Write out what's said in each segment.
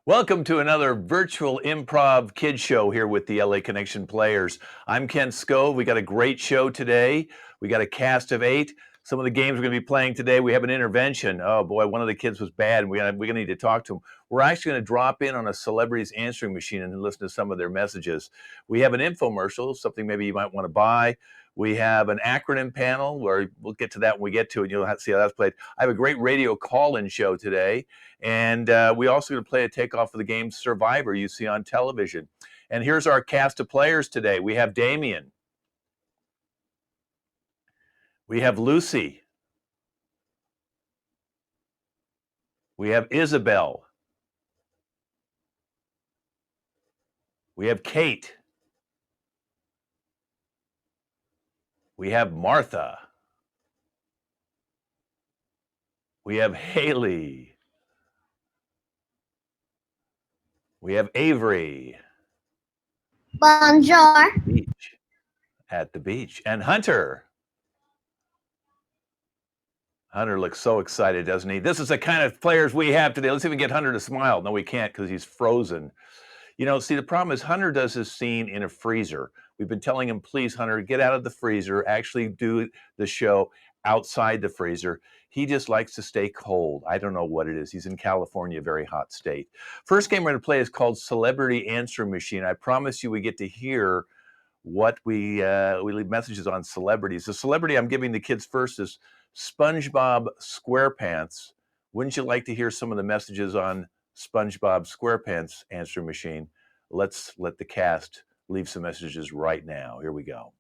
Welcome to another virtual improv kid show here with the LA Connection players. I'm Ken Scove. We got a great show today. We got a cast of 8. Some of the games we're going to be playing today, we have an intervention. Oh boy, one of the kids was bad, and we're going to need to talk to him. We're actually going to drop in on a celebrity's answering machine and listen to some of their messages. We have an infomercial, something maybe you might want to buy. We have an acronym panel where we'll get to that when we get to it. You'll have to see how that's played. I have a great radio call-in show today. And we also going to play a takeoff of the game Survivor you see on television. And here's our cast of players today. We have Damien. We have Lucy. We have Isabel. We have Kate. We have Martha. We have Haley. We have Avery. Bonjour. Beach. At the beach. And Hunter. Hunter looks so excited, doesn't he? This is the kind of players we have today. Let's even get Hunter to smile. No, we can't because he's frozen. You know, see, the problem is Hunter does his scene in a freezer. We've been telling him, please, Hunter, get out of the freezer, actually do the show outside the freezer. He just likes to stay cold. I don't know what it is. He's in California, a very hot state. First game we're going to play is called Celebrity Answering Machine. I promise you we get to hear what we leave messages on celebrities. The celebrity I'm giving the kids first is SpongeBob SquarePants. Wouldn't you like to hear some of the messages on SpongeBob SquarePants answering machine? Let's let the cast leave some messages right now. Here we go.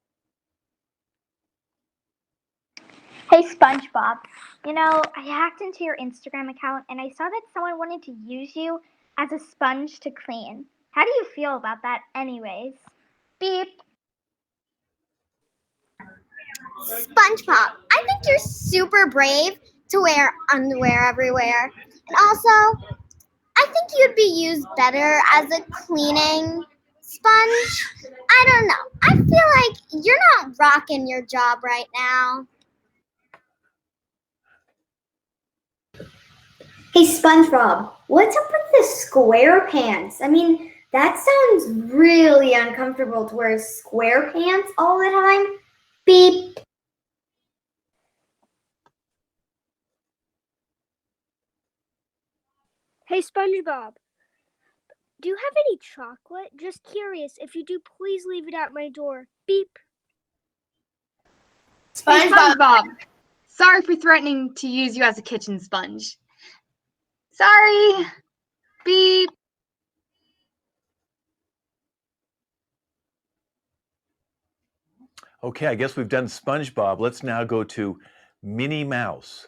Hey SpongeBob, you know, I hacked into your Instagram account and I saw that someone wanted to use you as a sponge to clean. How do you feel about that anyways? Beep. SpongeBob, I think you're super brave to wear underwear everywhere. And also, I think you'd be used better as a cleaning sponge. I don't know. I feel like you're not rocking your job right now. Hey SpongeBob, what's up with the square pants? I mean, that sounds really uncomfortable to wear square pants all the time. Beep. Hey SpongeBob, do you have any chocolate? Just curious. If you do, please leave it at my door. Beep. SpongeBob, sorry for threatening to use you as a kitchen sponge. Sorry. Beep. Okay, I guess we've done SpongeBob. Let's now go to Minnie Mouse.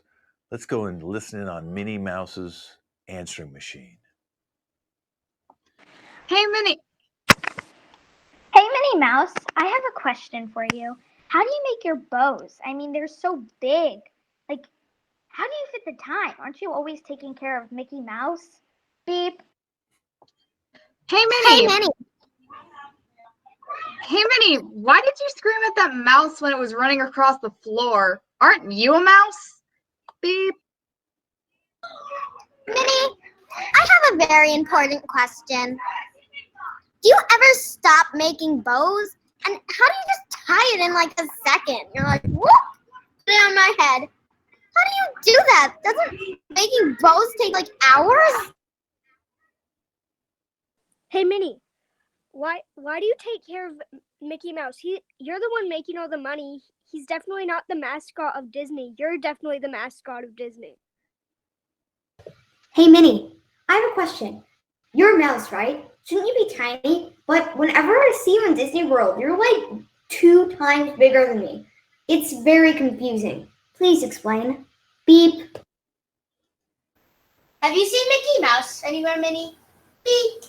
Let's go and listen in on Minnie Mouse's answering machine. Hey, Minnie. Hey Minnie Mouse, I have a question for you. How do you make your bows? I mean, they're so big. Like, how do you fit the time? Aren't you always taking care of Mickey Mouse? Beep. Hey, Minnie. Hey Minnie. Hey, Minnie, why did you scream at that mouse when it was running across the floor? Aren't you a mouse? Beep. Minnie, I have a very important question. Do you ever stop making bows? And how do you just tie it in like a second? You're like, whoop, put it on my head. How do you do that? Doesn't making bows take like hours? Hey Minnie, why do you take care of Mickey Mouse? You're the one making all the money. He's definitely not the mascot of Disney. You're definitely the mascot of Disney. Hey Minnie, I have a question. You're a mouse, right? Shouldn't you be tiny? But whenever I see you in Disney World, you're like 2 times bigger than me. It's very confusing. Please explain. Beep. Have you seen Mickey Mouse anywhere, Minnie? Beep.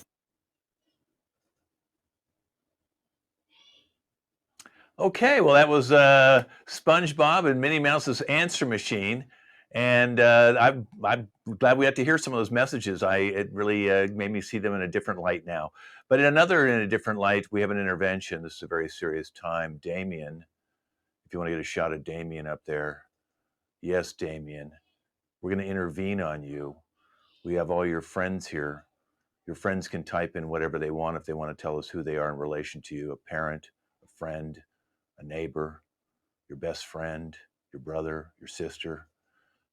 Okay, well, that was SpongeBob and Minnie Mouse's answer machine. And I'm glad we had to hear some of those messages. It really made me see them in a different light now. But in a different light, we have an intervention. This is a very serious time. Damien, if you want to get a shot of Damien up there. Yes, Damien, we're going to intervene on you. We have all your friends here. Your friends can type in whatever they want if they want to tell us who they are in relation to you, a parent, a friend, a neighbor, your best friend, your brother, your sister.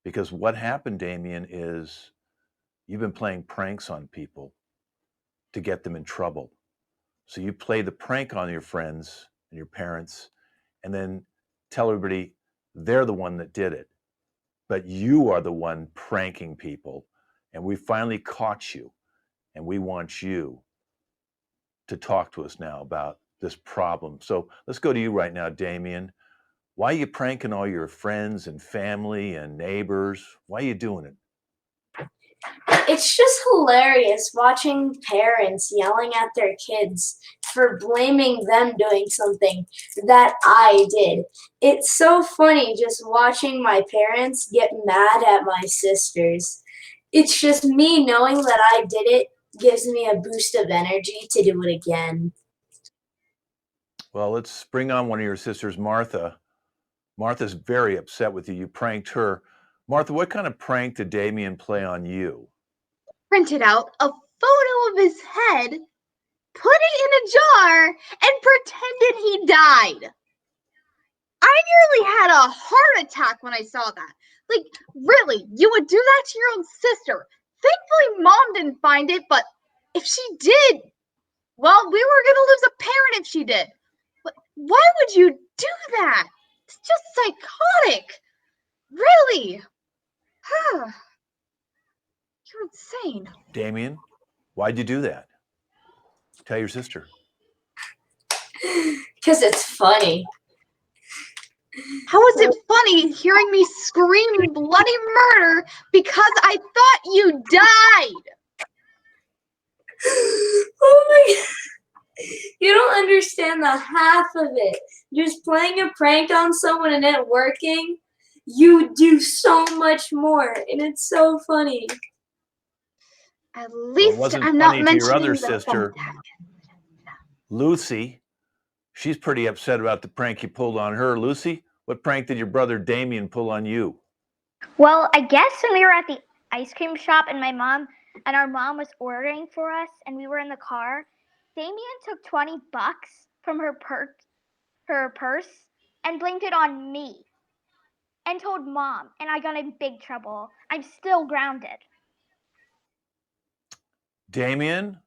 Because what happened, Damien, is you've been playing pranks on people to get them in trouble. So you play the prank on your friends and your parents and then tell everybody they're the one that did it. But you are the one pranking people. And we finally caught you. And we want you to talk to us now about this problem. So let's go to you right now, Damien. Why are you pranking all your friends and family and neighbors? Why are you doing it? It's just hilarious watching parents yelling at their kids for blaming them doing something that I did. It's so funny just watching my parents get mad at my sisters. It's just me knowing that I did it gives me a boost of energy to do it again. Well, let's bring on one of your sisters, Martha. Martha's very upset with you. You pranked her. Martha, what kind of prank did Damien play on you? Printed out a photo of his head, put it in a jar, and pretended he died. I nearly had a heart attack when I saw that. Like, really, you would do that to your own sister. Thankfully, Mom didn't find it, but if she did, well, we were going to lose a parent if she did. But why would you do that? It's just psychotic. Really. You're insane. Damien, why'd you do that? Tell your sister. Because it's funny. How is it funny hearing me scream bloody murder because I thought you died? Oh my God. You don't understand the half of it. Just playing a prank on someone and it working, you do so much more, and it's so funny. At Well, it least wasn't I'm not funny to your other mentioning the sister, Lucy. She's pretty upset about the prank you pulled on her. Lucy, what prank did your brother Damien pull on you? Well, I guess when we were at the ice cream shop and our mom was ordering for us and we were in the car, Damien took $20 from her purse and blamed it on me and told Mom, and I got in big trouble. I'm still grounded. Damien,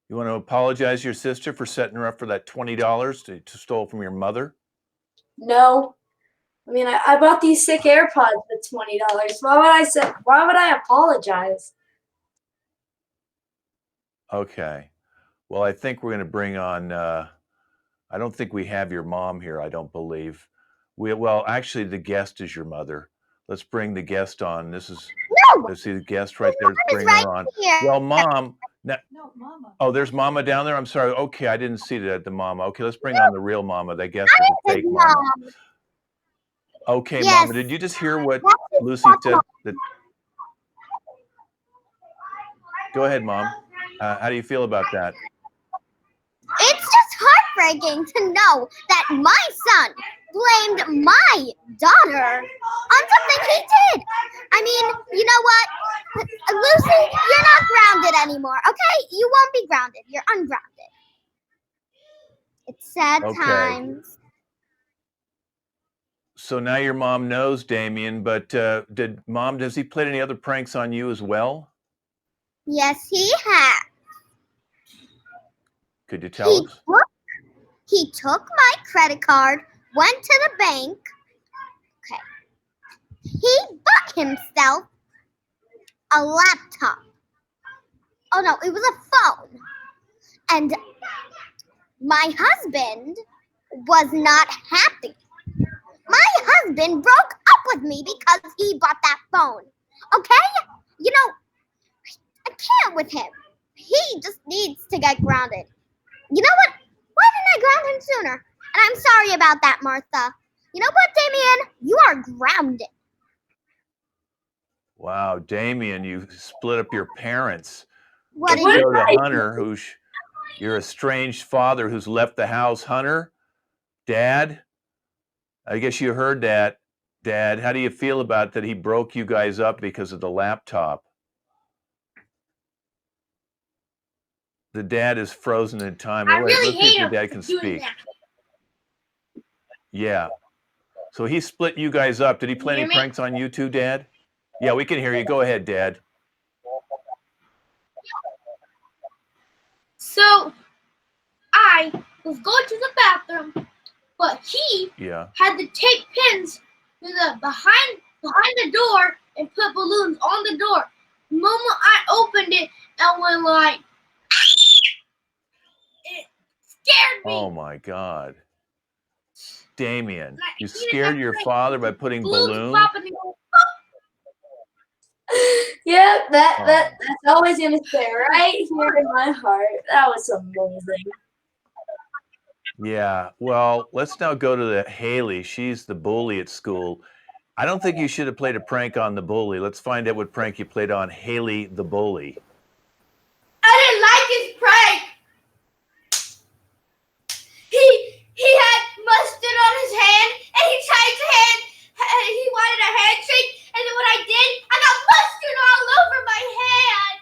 you want to apologize to your sister for setting her up for that $20 to stole from your mother? No. I mean, I bought these sick AirPods with $20. Why would I apologize? Okay. Well, I think we're going to bring on, I don't think we have your mom here, I don't believe. Well, actually, the guest is your mother. Let's bring the guest on. Let's see the guest right there. Let's bring her on. Here. Well, Mom. Oh, there's Mama down there. I'm sorry. Okay, I didn't see the Mama. Okay, let's bring on the real Mama. That guest is a fake Mama. Okay, Yes. Mama, did you just hear what Lucy said? Go ahead, Mom. How do you feel about that? It's just heartbreaking to know that my son blamed my daughter on something he did. I mean, you know what? Lucy, you're not grounded anymore, okay? You won't be grounded. You're ungrounded. It's sad times. So now your mom knows, Damien, but does he play any other pranks on you as well? Yes, he has. Could you tell us? He took my credit card, went to the bank. Okay. He bought himself a laptop. Oh no, it was a phone. And my husband was not happy. My husband broke up with me because he bought that phone. Okay? You know, I can't with him. He just needs to get grounded. You know what? Why didn't I ground him sooner? And I'm sorry about that, Martha. You know what, Damien? You are grounded. Wow, Damien, you split up your parents. What Let's did go to Hunter, your estranged father who's left the house. Hunter, Dad, I guess you heard that. Dad, how do you feel about that he broke you guys up because of the laptop? The dad is frozen in time. I Wait, really let's see if hate the him dad for can doing speak. that. Yeah. So he split you guys up. Did he play you any hear me? pranks on you too, Dad? Yeah, we can hear you. Go ahead, Dad. So I was going to the bathroom, but he Yeah. had to tape pins to the behind the door and put balloons on the door. The moment I opened it and went like, it scared me. Oh my God. Damien, Like, you he just scared had your like father by putting balloons balloons? popping and going, Yeah, Oh. that's always gonna stay right here in my heart. That was amazing. Yeah. Well, let's now go to the Haley. She's the bully at school. I don't think you should have played a prank on the bully. Let's find out what prank you played on Haley the bully. I didn't like his prank. He had mustard on his hand, and he tried to hand. He wanted a handshake, and then when I did, I got mustard all over my hand.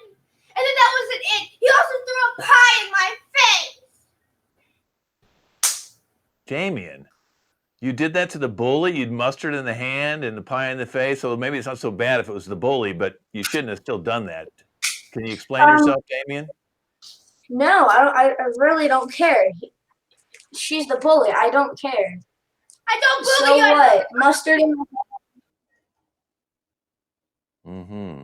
And then that wasn't it. He also threw a pie in my face. Damien, you did that to the bully? You'd mustard in the hand and the pie in the face? So maybe it's not so bad if it was the bully, but you shouldn't have still done that. Can you explain yourself, Damien? No, I really don't care. She's the bully. I don't care. I don't So bully you. what? Mustard in my Mm-hmm.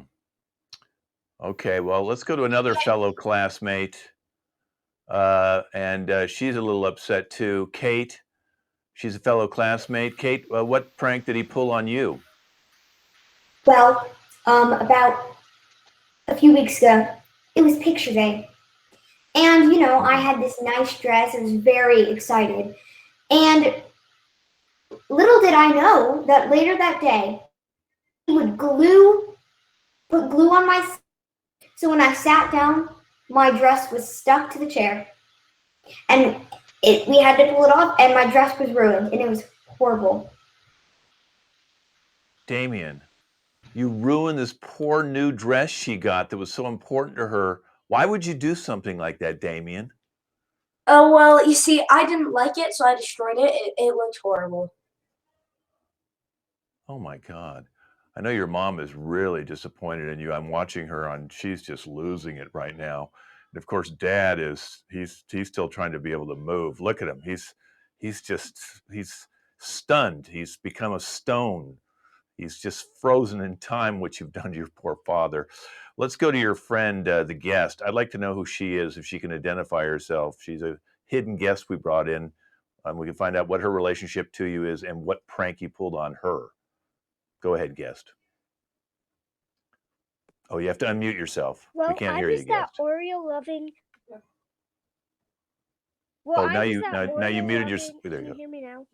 Okay, well, let's go to another fellow classmate. And she's a little upset too. Kate, she's a fellow classmate. Kate, what prank did he pull on you? Well, about a few weeks ago, it was picture day. And, you know, I had this nice dress. I was very excited. And little did I know that later that day, he would put glue on my. So when I sat down, my dress was stuck to the chair. And we had to pull it off, and my dress was ruined. And it was horrible. Damien, you ruined this poor new dress she got that was so important to her. Why would you do something like that, Damien? Oh, well, you see, I didn't like it, so I destroyed it. It looked horrible. Oh my God. I know your mom is really disappointed in you. I'm watching her she's just losing it right now. And of course, Dad he's still trying to be able to move. Look at him. He's stunned. He's become a stone. He's just frozen in time, what you've done to your poor father. Let's go to your friend, the guest. I'd like to know who she is, if she can identify herself. She's a hidden guest we brought in. We can find out what her relationship to you is and what prank you pulled on her. Go ahead, guest. Oh, you have to unmute yourself. Well, We can't I hear was you, that guest. Oreo loving. Well, Oh, I now was you that now you Oreo muted your. loving. There Can you you go. hear me now?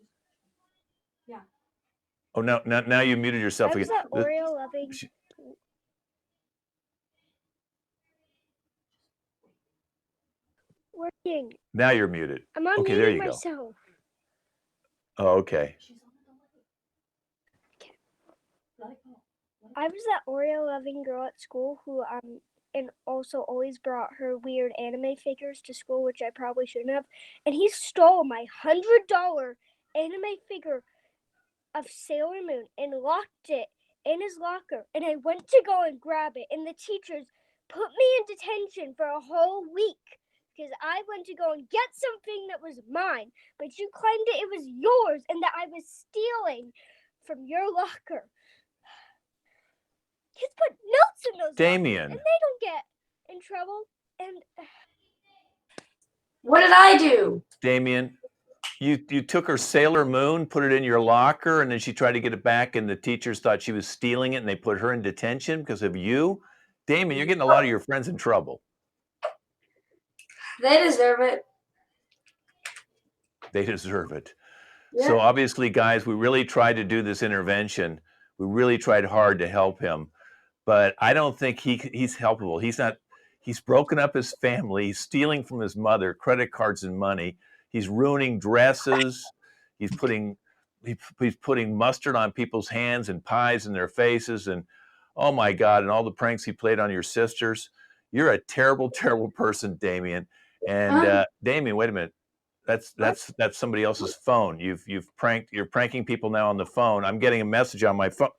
Oh, now you muted yourself I was again. that Oreo loving. Working. Now you're muted. I'm Okay, there unmuting you go. myself. Oh, okay. I was that Oreo loving girl at school who and also always brought her weird anime figures to school, which I probably shouldn't have. And he stole my $100 anime figure of Sailor Moon and locked it in his locker. And I went to go and grab it, and the teachers put me in detention for a whole week because I went to go and get something that was mine, but you claimed it was yours and that I was stealing from your locker. Kids put notes in those Damien. lockers, and they don't get in trouble. And What did I do? Damien, you took her Sailor Moon, put it in your locker, and then she tried to get it back, and the teachers thought she was stealing it, and they put her in detention because of you. Damien, you're getting a lot of your friends in trouble. They deserve it. They deserve it. Yeah. So obviously, guys, we really tried to do this intervention. We really tried hard to help him, but I don't think he's helpable. He's broken up his family. He's stealing from his mother, credit cards and money. He's ruining dresses. He's putting mustard on people's hands and pies in their faces. And oh my God, and all the pranks he played on your sisters. You're a terrible, terrible person, Damien. And Damien, wait a minute. That's somebody else's phone. You're pranking people now on the phone. I'm getting a message on my phone.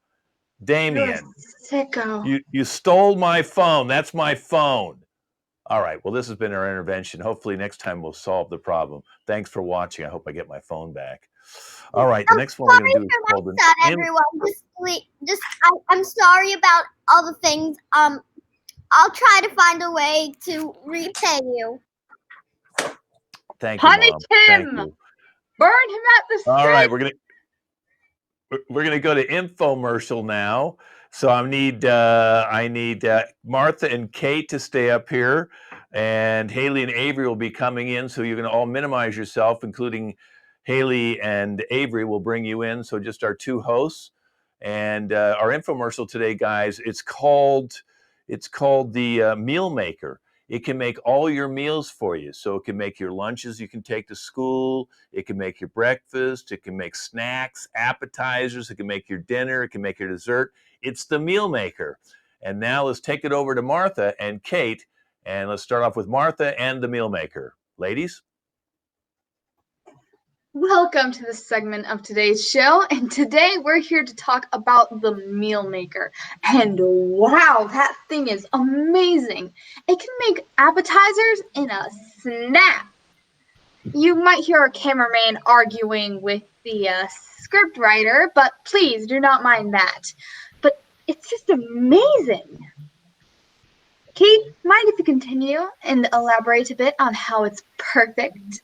Damien, Sicko. you stole my phone. That's my phone. All right. Well, this has been our intervention. Hopefully next time we'll solve the problem. Thanks for watching. I hope I get my phone back. All right. The next one we're going to do is For called my son, everyone. I'm sorry about all the things. I'll try to find a way to repay you. Thank you, Punish Mom. Thank him. you. Burn him at the stake. All right, we're gonna go to infomercial now. So I need Martha and Kate to stay up here, and Haley and Avery will be coming in. So you're gonna all minimize yourself, including Haley and Avery will bring you in. So just our two hosts, and our infomercial today, guys. It's called the Meal Maker. It can make all your meals for you. So it can make your lunches you can take to school. It can make your breakfast. It can make snacks, appetizers. It can make your dinner. It can make your dessert. It's the Meal Maker. And now let's take it over to Martha and Kate. And let's start off with Martha and the Meal Maker. Ladies? Welcome to this segment of today's show, and today we're here to talk about the Meal Maker. And wow, that thing is amazing. It can make appetizers in a snap. You might hear a cameraman arguing with the script writer, but please do not mind that. But it's just amazing. Kate, mind if you continue and elaborate a bit on how it's perfect?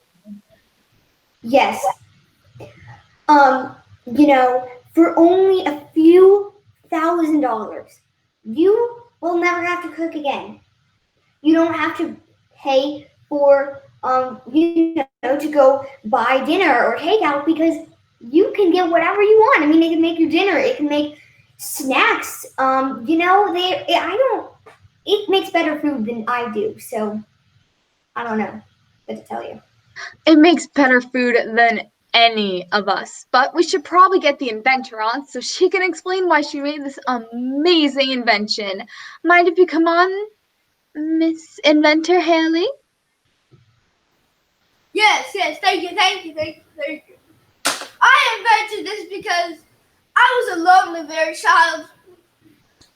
Yes. For only a few $1,000s, you will never have to cook again. You don't have to pay for, to go buy dinner or takeout because you can get whatever you want. I mean, it can make your dinner. It can make snacks. It makes better food than I do. So I don't know what to tell you. It makes better food than any of us, but we should probably get the inventor on so she can explain why she made this amazing invention. Mind if you come on, Miss Inventor Haley? Yes, thank you. I invented this because I was a lonely, very child.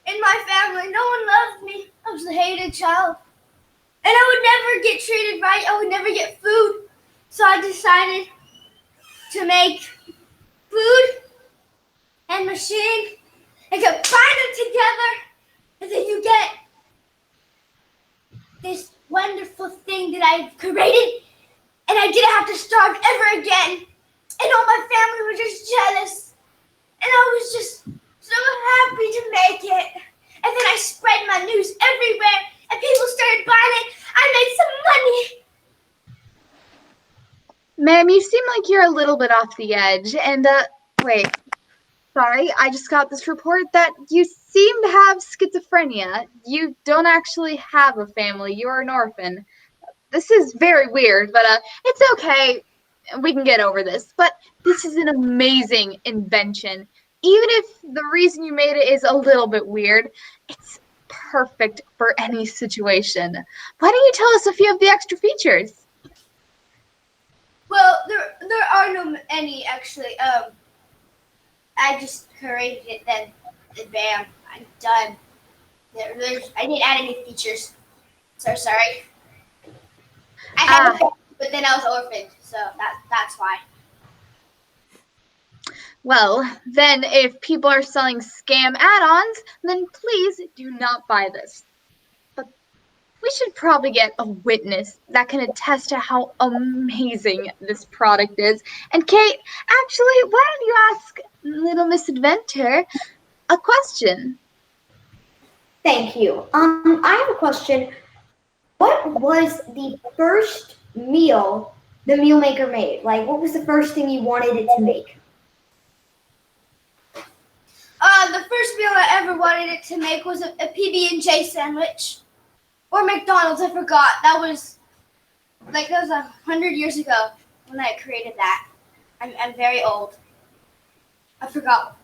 In my family, no one loved me. I was the hated child. And I would never get treated right. I would never get food. So I decided to make food and machine and combine them together. And then you get this wonderful thing that I've created. And I didn't have to starve ever again. And all my family were just jealous. And I was just so happy to make it. And then I spread my news everywhere. And people started buying it. I made some money. Ma'am, you seem like you're a little bit off the edge. And, wait. Sorry, I just got this report that you seem to have schizophrenia. You don't actually have a family. You're an orphan. This is very weird, but it's okay. We can get over this. But this is an amazing invention. Even if the reason you made it is a little bit weird, it's perfect for any situation. Why don't you tell us a few of the extra features? Well, there are no any actually. I just created it, then bam, I'm done. I didn't add any features. So sorry. I had a family, but then I was orphaned, so that's why. Well, then if people are selling scam add-ons, then please do not buy this. But we should probably get a witness that can attest to how amazing this product is. And Kate, actually, why don't you ask little Miss Inventor a question? Thank you. I have a question. What was the first meal the Meal Maker made? Like, what was the first thing you wanted it to make? The first meal I ever wanted it to make was a PB&J sandwich. Or McDonald's, I forgot. That was 100 years ago when I created that. I'm very old. I forgot.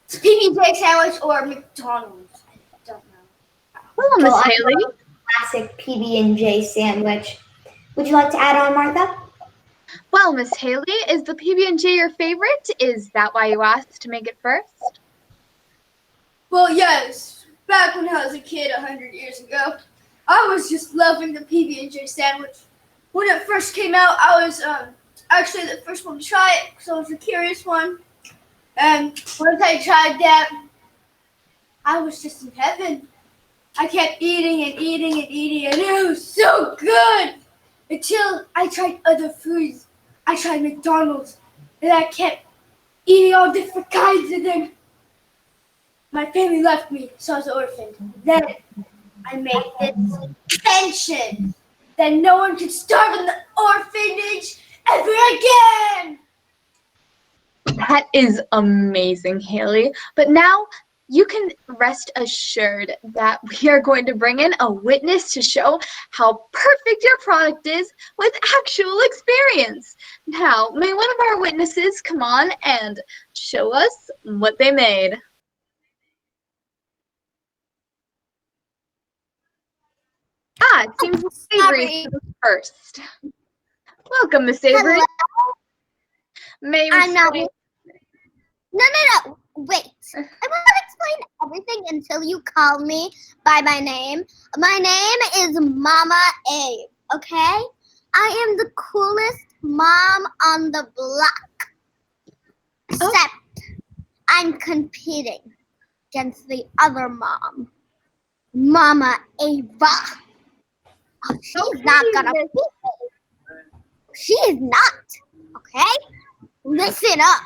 It's PB&J sandwich or McDonald's. I don't know. Well, Miss Haley, classic PB&J sandwich. Would you like to add on, Martha? Well, Miss Haley, is the PB&J your favorite? Is that why you asked to make it first? Well, yes. Back when I was a kid 100 years ago, I was just loving the PB&J sandwich. When it first came out, I was actually the first one to try it because I was a curious one. And once I tried that, I was just in heaven. I kept eating and eating and eating, and it was so good until I tried other foods. I tried McDonald's, and I kept eating all different kinds of them. My family left me, so I was orphaned. Then I made this invention that no one could starve in the orphanage ever again. That is amazing, Haley. But now you can rest assured that we are going to bring in a witness to show how perfect your product is with actual experience. Now, may one of our witnesses come on and show us what they made. It seems Miss Avery is first. Welcome, Miss Avery. Hello? May we I'm not. say- No. Wait. I want to explain everything until you call me by my name. My name is Mama Abe, okay? I am the coolest mom on the block. Except I'm competing against the other mom, Mama Ava. Oh, she's not gonna beat me. She is not, okay? Listen up.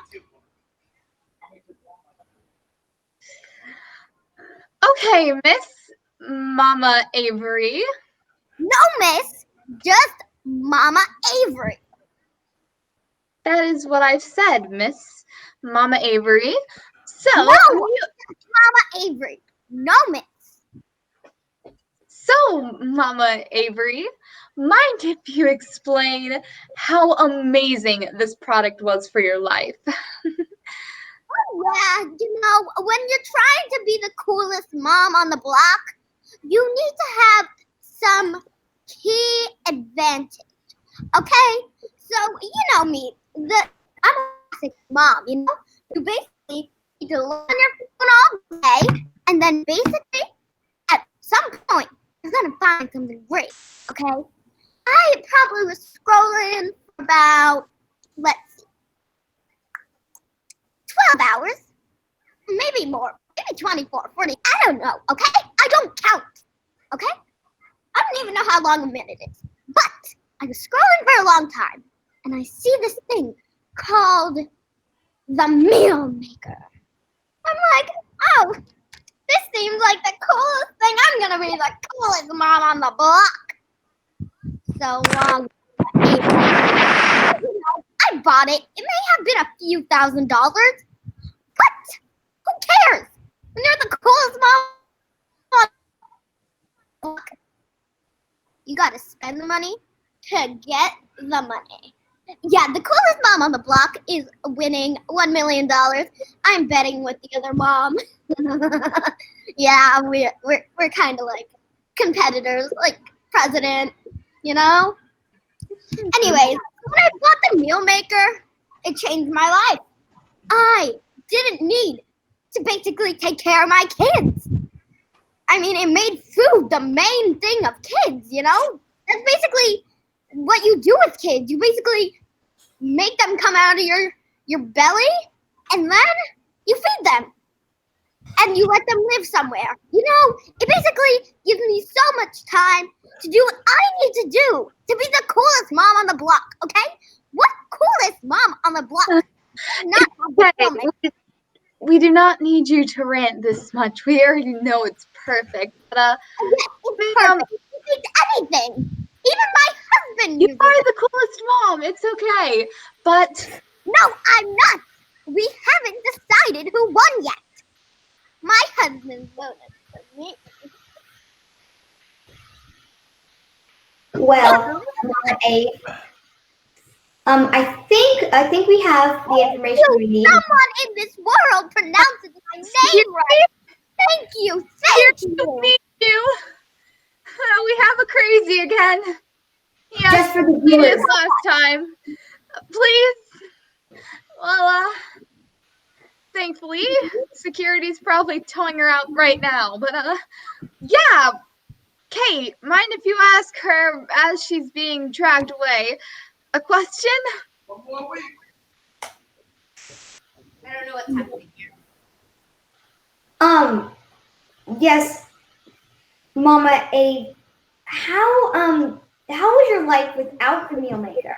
Okay, Miss Mama Avery. No, miss. Just Mama Avery. That is what I've said, Miss Mama Avery. So, No, Mama Avery. No, miss. Mama Avery, mind if you explain how amazing this product was for your life? Yeah, when you're trying to be the coolest mom on the block, you need to have some key advantage. Okay? So, you know me. I'm a classic mom, You basically need to learn your phone all day, and then basically, at some point, you're going to find something great. Okay? I probably was scrolling for about, let's see, 12 hours. Maybe more. Maybe 24, 40. I don't know, okay? I don't count, okay? I don't even know how long a minute is. But I was scrolling for a long time, and I see this thing called the Meal Maker. I'm like, oh, this seems like the coolest thing. I'm going to be the coolest mom on the block. So long. I bought it. It may have been a few $1,000s, but who cares? When you're the coolest mom, you gotta spend the money to get the money. Yeah, the coolest mom on the block is winning $1 million. I'm betting with the other mom. Yeah, we're kind of like competitors, like president, Anyways, when I bought the Meal Maker, it changed my life. I didn't need to basically take care of my kids. I mean, it made food the main thing of kids, That's basically what you do with kids. You basically make them come out of your belly, and then you feed them. And you let them live somewhere. It basically gives me so much time to do what I need to do to be the coolest mom on the block, okay? What coolest mom on the block? Not We do not need you to rant this much. We already know it's perfect. But it's perfect. It's anything. Even my husband you uses are it. the coolest mom. It's okay. But no, I'm not. We haven't decided who won yet. My husband voted for me. Well, Mama Abe, I think we have the information we need. Someone in this world pronounces my name right. Thank you. We have again? Yes, Just for the we did viewers. last time. Please. Well, thankfully, security's probably towing her out right now. But, yeah. Kate, mind if you ask her as she's being dragged away a question? I don't know what's happening here. Yes, Mama how was your life without the meal maker?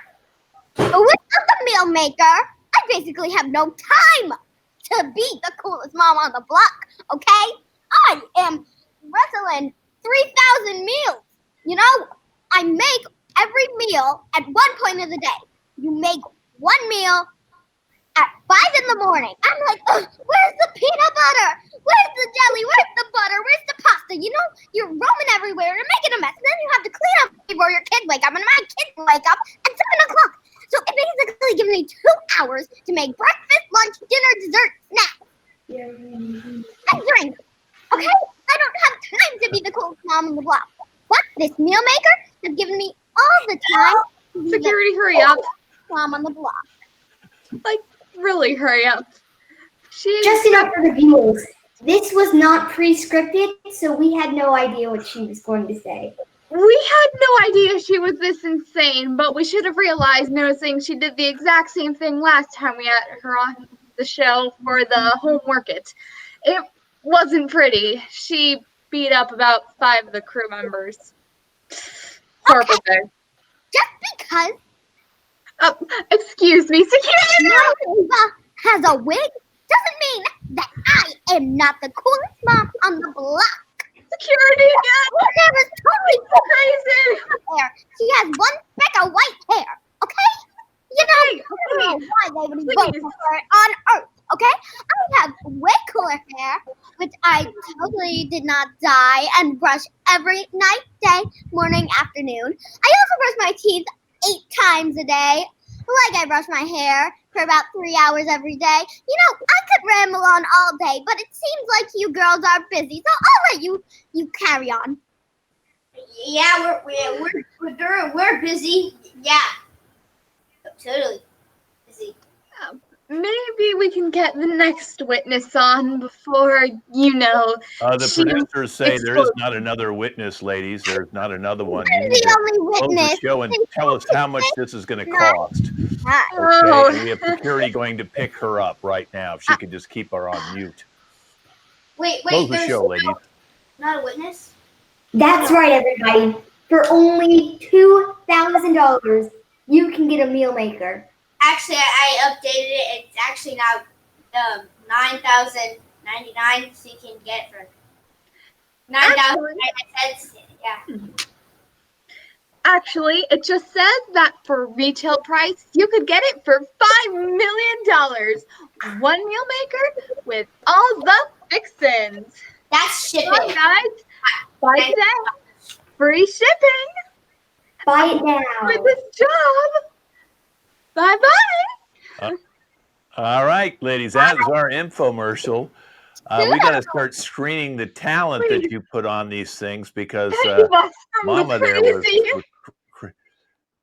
But without the meal maker, I basically have no time to be the coolest mom on the block, okay? I am wrestling 3,000 meals. You know, I make every meal at one point of the day. You make one meal at 5 in the morning. I'm like, where's the peanut butter? Where's the jelly? Where's the butter? Where's the pasta? You know, you're roaming everywhere. You're making a mess. And then you have to clean up before your kids wake up. And my kids wake up at 7 o'clock. So it basically gives me 2 hours to make breakfast, lunch, dinner, dessert, snack, and drink. Okay? I don't have time to be the coolest mom on the block. But this meal maker has given me all the time to be Security, the hurry up. coolest mom on the block. Like, really hurry up. Just enough for the viewers. This was not pre-scripted, so we had no idea what she was going to say. We had no idea she was this insane, but we should have realized, noticing she did the exact same thing last time we had her on the show for the home workout. It wasn't pretty. She beat up about 5 of the crew members. Horrible thing. Just because Excuse me, security! Eva has a wig doesn't mean that I am not the coolest mom on the block. Security again! Her hair is totally Crazy! hair. She has one speck of white hair, okay? You know, I don't know why they would vote for her on Earth, okay? I have way cooler hair, which I totally did not dye and brush every night, day, morning, afternoon. I also brush my teeth 8 times a day. Like I brush my hair for about 3 hours every day. You know, I could ramble on all day, but it seems like you girls are busy, so I'll let you carry on. Yeah, we're busy. Yeah, totally busy. Maybe we can get the next witness on before, The she producers say is there is not another witness, ladies. There's not another one. You I'm need the to only close the witness. show and tell us how much this is going to cost. Oh. Okay, and we have security going to pick her up right now. If she could just keep her on mute. Wait, Close the there's show, ladies. not a witness? That's right, everybody. For only $2,000, you can get a meal maker. Actually, I updated it. It's actually now $9,099, so you can get it for 9,000. Yeah. Actually, it just says that for retail price, you could get it for $5 million. One meal maker with all the fixins. That's shipping. Come on, guys. Buy today. Free shipping. Buy it now. With this job. Bye-bye. All right, ladies, that is our infomercial. We got to start screening the talent that you put on these things because Mama there was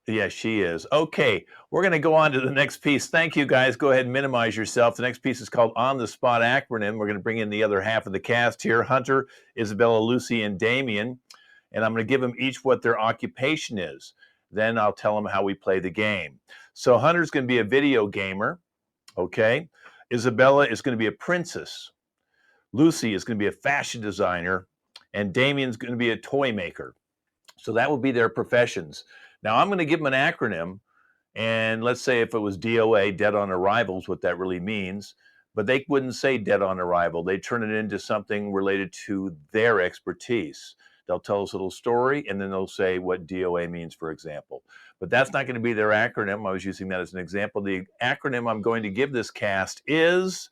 yeah, she is. Okay, we're going to go on to the next piece. Thank you, guys. Go ahead and minimize yourself. The next piece is called On the Spot Acronym. We're going to bring in the other half of the cast here, Hunter, Isabella, Lucy, and Damien. And I'm going to give them each what their occupation is. Then I'll tell them how we play the game. So Hunter's going to be a video gamer, okay? Isabella is going to be a princess. Lucy is going to be a fashion designer. And Damien's going to be a toy maker. So that will be their professions. Now, I'm going to give them an acronym, and let's say if it was DOA, Dead on Arrival, is what that really means, but they wouldn't say Dead on Arrival. They'd turn it into something related to their expertise. They'll tell us a little story, and then they'll say what DOA means, for example. But that's not going to be their acronym. I was using that as an example. The acronym I'm going to give this cast is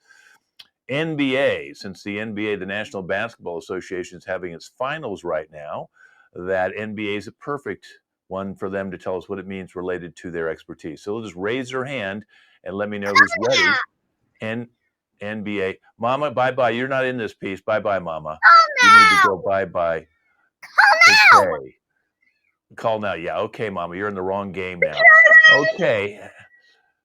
NBA. Since the NBA, the National Basketball Association, is having its finals right now, that NBA is a perfect one for them to tell us what it means related to their expertise. So they'll just raise their hand and let me know who's ready. And NBA. Mama, bye-bye. You're not in this piece. Bye-bye, Mama. You need to go bye-bye. Oh, no! Okay. Call now. Yeah. Okay, Mama. You're in the wrong game now. Okay.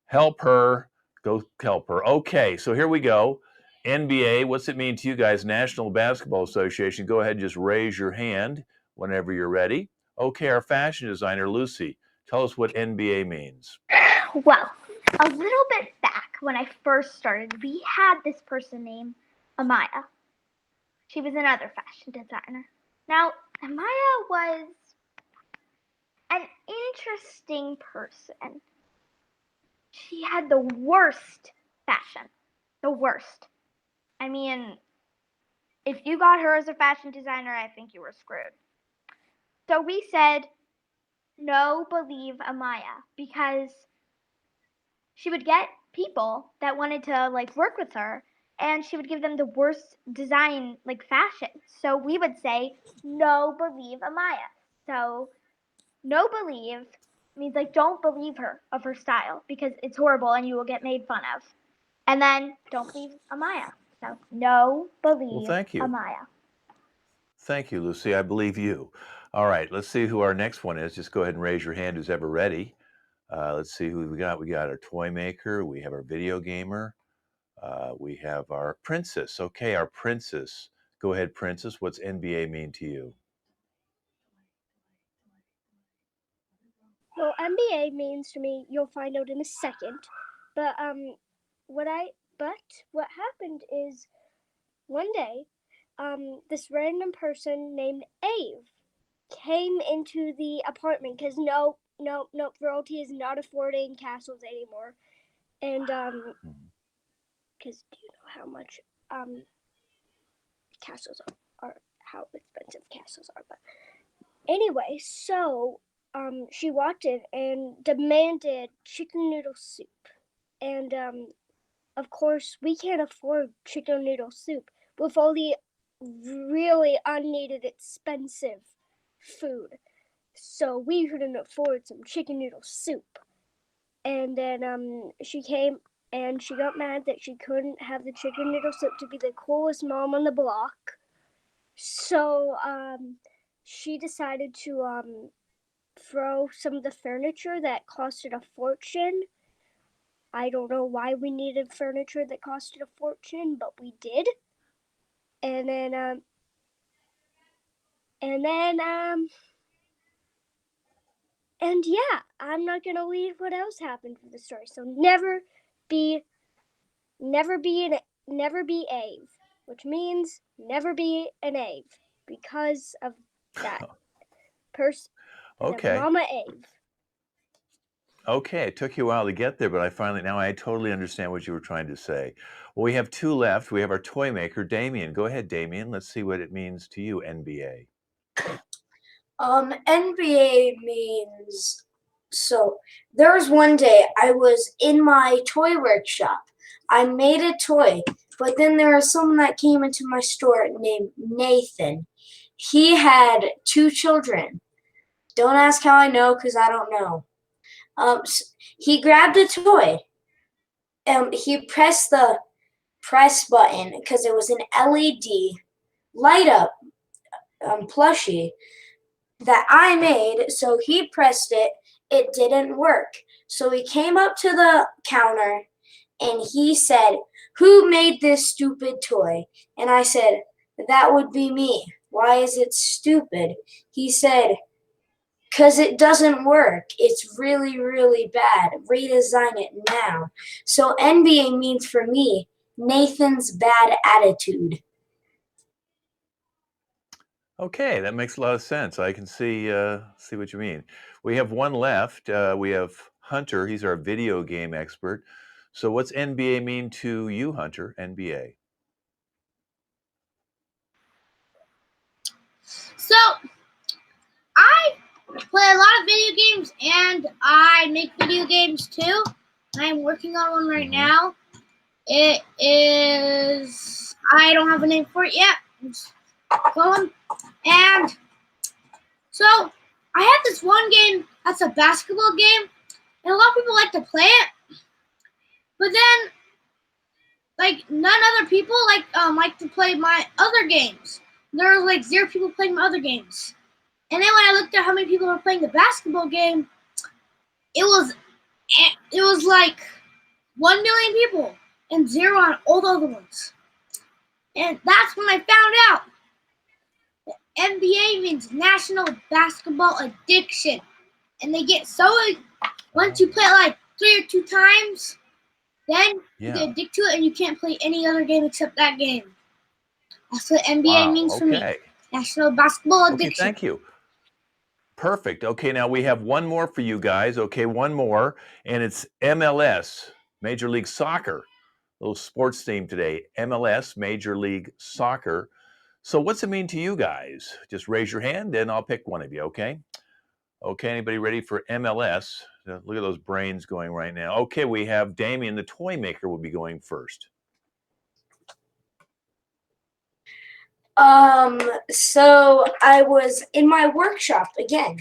Help her. Go help her. Okay. So here we go. NBA. What's it mean to you guys? National Basketball Association. Go ahead and just raise your hand whenever you're ready. Okay. Our fashion designer, Lucy. Tell us what NBA means. Well, a little bit back when I first started, we had this person named Amaya. She was another fashion designer. Now, Amaya was an interesting person. She had the worst fashion. The worst. I mean, if you got her as a fashion designer, I think you were screwed. So we said, no, believe Amaya, because she would get people that wanted to like work with her, and she would give them the worst design like fashion. So we would say, no, believe Amaya. So no believe means like don't believe her of her style because it's horrible and you will get made fun of. And then don't believe Amaya. So no believe Well, thank you. Amaya. Thank you, Lucy. I believe you. All right. Let's see who our next one is. Just go ahead and raise your hand who's ever ready. Let's see who we got. We got our toy maker. We have our video gamer. We have our princess. Okay, our princess. Go ahead, princess. What's NBA mean to you? Well, NBA means to me, you'll find out in a second. But what happened is one day, this random person named Ave came into the apartment because no, royalty is not affording castles anymore, and because do you know how much castles are how expensive castles are? But anyway, so she walked in and demanded chicken noodle soup, and of course we can't afford chicken noodle soup with all the really unneeded expensive food. So we couldn't afford some chicken noodle soup. And then she came and she got mad that she couldn't have the chicken noodle soup to be the coolest mom on the block. So she decided to throw some of the furniture that costed a fortune. I don't know why we needed furniture that costed a fortune, but we did. And then and yeah, I'm not gonna read what else happened for the story. So never be Ave, which means never be an Ave because of that person. Okay. Mama Ave. Okay, it took you a while to get there, but now I totally understand what you were trying to say. Well, we have two left. We have our toy maker, Damien. Go ahead, Damien. Let's see what it means to you, NBA. NBA means, so there was one day I was in my toy workshop. I made a toy, but then there was someone that came into my store named Nathan. He had 2 children. Don't ask how I know because I don't know. He grabbed a toy. He pressed the press button because it was an LED light up plushie that I made. So he pressed it. It didn't work. So he came up to the counter and he said, "Who made this stupid toy?" And I said, "That would be me." "Why is it stupid?" He said, "'Cause it doesn't work. It's really, really bad. Redesign it now." So NBA means for me, Nathan's bad attitude. Okay, that makes a lot of sense. I can see what you mean. We have one left. We have Hunter. He's our video game expert. So, what's NBA mean to you, Hunter? NBA. So, I play a lot of video games and I make video games too. I'm working on one right now. It is, I don't have a name for it yet. It's going. And so, I have this one game that's a basketball game, and a lot of people like to play it. But then, like, none other people like to play my other games. There are like 0 people playing my other games. And then when I looked at how many people were playing the basketball game, it was like 1 million people and 0 on all the other ones. And that's when I found out NBA means National Basketball Addiction. And they get so, once you play it like 3 or 2 times, then you get addicted to it and you can't play any other game except that game. That's what NBA means for me. National Basketball Addiction. Okay, thank you. Perfect. Okay, now we have one more for you guys. Okay, one more, and it's MLS, Major League Soccer. A little sports theme today. MLS, Major League Soccer. So what's it mean to you guys? Just raise your hand and I'll pick one of you, okay? Okay, anybody ready for MLS? Look at those brains going right now. Okay, we have Damien, the toy maker, will be going first. So I was in my workshop again.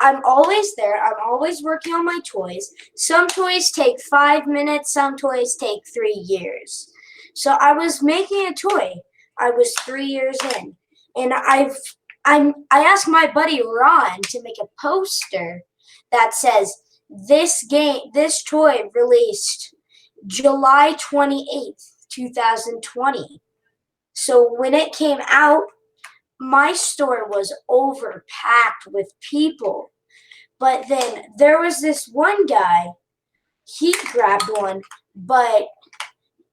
I'm always there. I'm always working on my toys. Some toys take 5 minutes. Some toys take 3 years. So I was making a toy. I was 3 years in, and I asked my buddy Ron to make a poster that says this toy released July 28th, 2020. So when it came out, my store was overpacked with people. But then there was this one guy, he grabbed one, but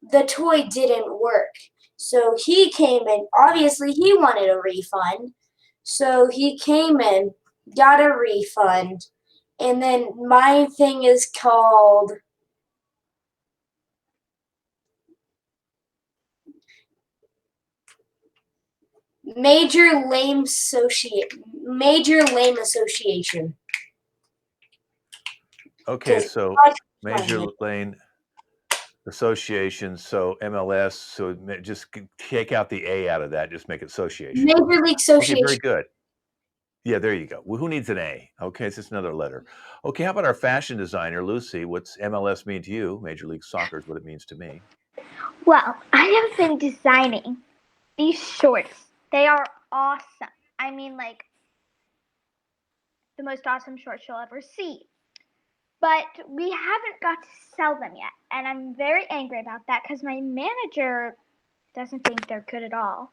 the toy didn't work. So he came in, obviously he wanted a refund. So he came in, got a refund, and then my thing is called Major Lame Association. Okay, so Major Lane Association, so MLS, so just take out the A out of that, just make it association. Major League Association. Okay, very good. Yeah, there you go. Well, who needs an A? Okay, it's just another letter. Okay, how about our fashion designer, Lucy? What's MLS mean to you? Major League Soccer is what it means to me. Well, I have been designing these shorts. They are awesome. I mean, like, the most awesome shorts you'll ever see. But we haven't got to sell them yet. And I'm very angry about that because my manager doesn't think they're good at all.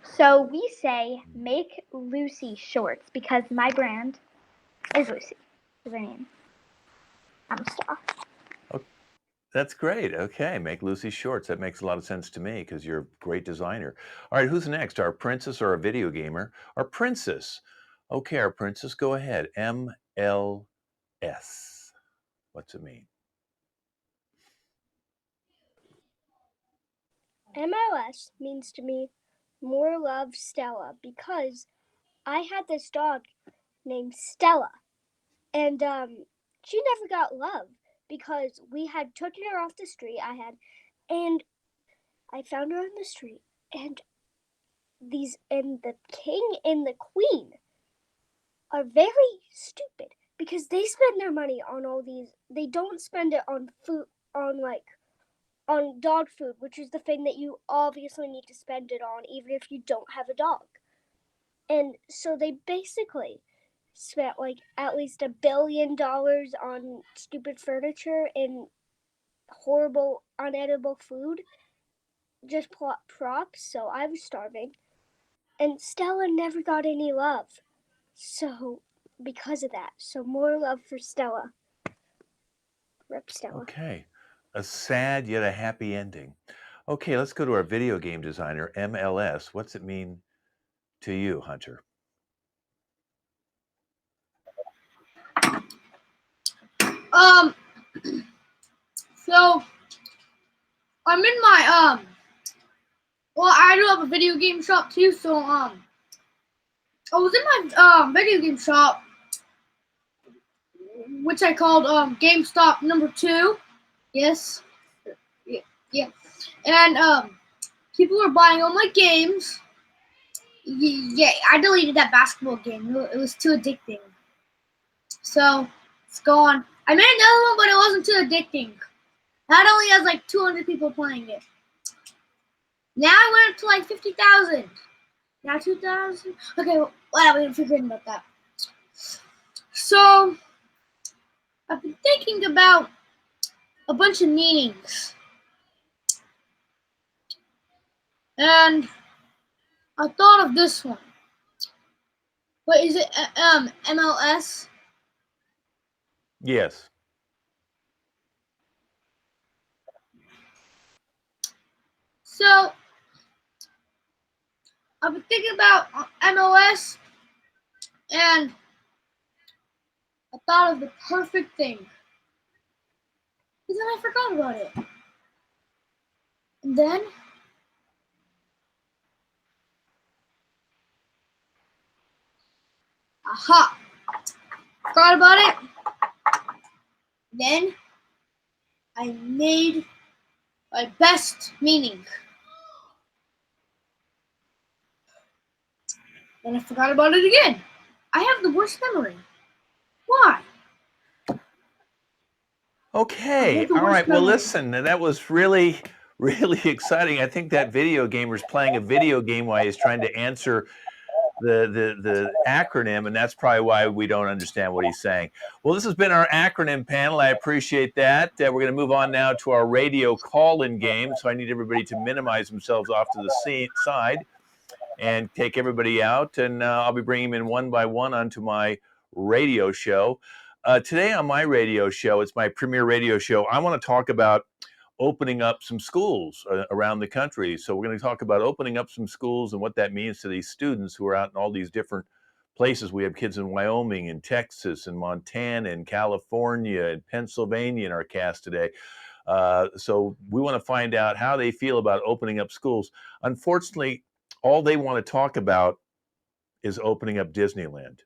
So we say, make Lucy shorts because my brand is Lucy. Is her name. I'm a star. That's great. Okay, make Lucy shorts. That makes a lot of sense to me because you're a great designer. All right, who's next? Our princess or a video gamer? Our princess. Okay, our princess, go ahead. MLS. What's it mean? MLS means to me more love Stella because I had this dog named Stella and she never got love because we had taken her off the street. And I found her on the street and the king and the queen are very stupid because they spend their money on all these. They don't spend it on food, on dog food, which is the thing that you obviously need to spend it on, even if you don't have a dog. And so they basically spent like at least $1 billion on stupid furniture and horrible, unedible food, just props. So I was starving. And Stella never got any love. So, because of that, so more love for Stella. Rip Stella. Okay, a sad yet a happy ending. Okay, let's go to our video game designer, MLS. What's it mean to you, Hunter? So I'm in my well, I do have a video game shop too, so I was in my video game shop, which I called GameStop number 2. Yes. Yeah. And people were buying all my games. Yeah, I deleted that basketball game. It was too addicting. So it's gone. I made another one, but it wasn't too addicting. That only has like 200 people playing it. Now I went up to like 50,000. Now 2,000. Okay, well, Well, we forget about that. So, I've been thinking about a bunch of meanings. And I thought of this one. What is it? MLS? Yes. So, I've been thinking about MLS, and I thought of the perfect thing. But then I forgot about it. And then aha! Forgot about it. Then I made my best meaning. Then I forgot about it again. I have the worst memory. Why? Okay. All right. Well, listen, that was really, really exciting. I think that video gamer's playing a video game while he's trying to answer the acronym, and that's probably why we don't understand what he's saying. Well, this has been our acronym panel. I appreciate that. We're going to move on now to our radio call-in game. So I need everybody to minimize themselves off to the side and take everybody out, and I'll be bringing them in one by one onto my radio show. Today on my radio show, it's my premier radio show, I want to talk about opening up some schools around the country. So we're going to talk about opening up some schools and what that means to these students who are out in all these different places. We have kids in Wyoming and Texas and Montana and California and Pennsylvania in our cast today. So we want to find out how they feel about opening up schools. Unfortunately, all they want to talk about is opening up Disneyland.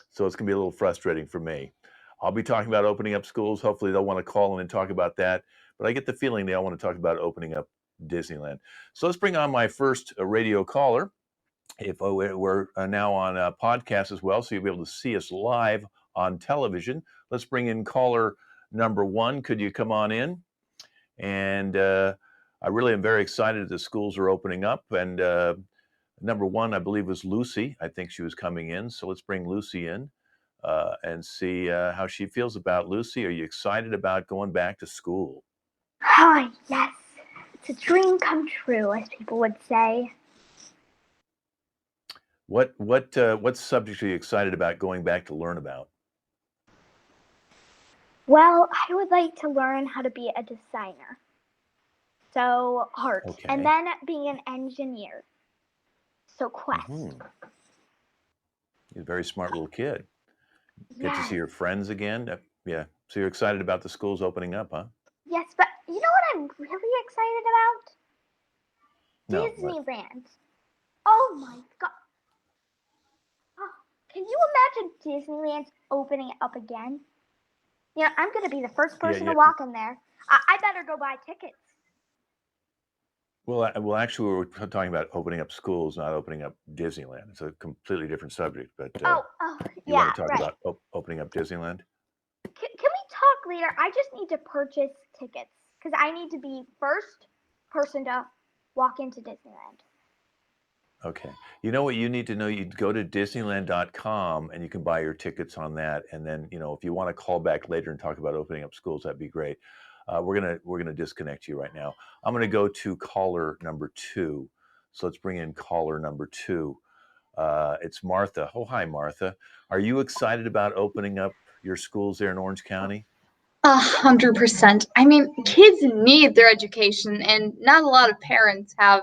So it's going to be a little frustrating for me. I'll be talking about opening up schools. Hopefully they'll want to call in and talk about that. But I get the feeling they all want to talk about opening up Disneyland. So let's bring on my first radio caller. If we're now on a podcast as well, so you'll be able to see us live on television. Let's bring in caller number 1. Could you come on in? And I really am very excited that the schools are opening up. And number 1, I believe, was Lucy. I think she was coming in. So let's bring Lucy in and see how she feels about. Lucy, are you excited about going back to school? Oh, yes. It's a dream come true, as people would say. What subjects are you excited about going back to learn about? Well, I would like to learn how to be a designer. So art. Okay. And then being an engineer. So quest. You're a very smart little kid. Get to Yes. see your friends again. Yeah. So you're excited about the schools opening up, huh? Yes, but you know what I'm really excited about? No. What? Disneyland. Oh my god. Oh, can you imagine Disneyland opening up again? Yeah, I'm going to be the first person to walk in there. I better go buy tickets. Well, actually, we're talking about opening up schools, not opening up Disneyland. It's a completely different subject. But you yeah, want to talk right. about opening up Disneyland? Can we talk later? I just need to purchase tickets because I need to be first person to walk into Disneyland. Okay. You know what you need to know? You go to Disneyland.com and you can buy your tickets on that. And then, if you want to call back later and talk about opening up schools, that'd be great. We're gonna disconnect you right now. I'm gonna go to caller number 2. So let's bring in caller number 2. It's Martha. Oh, hi, Martha. Are you excited about opening up your schools there in Orange County? 100%. I mean, kids need their education, and not a lot of parents have,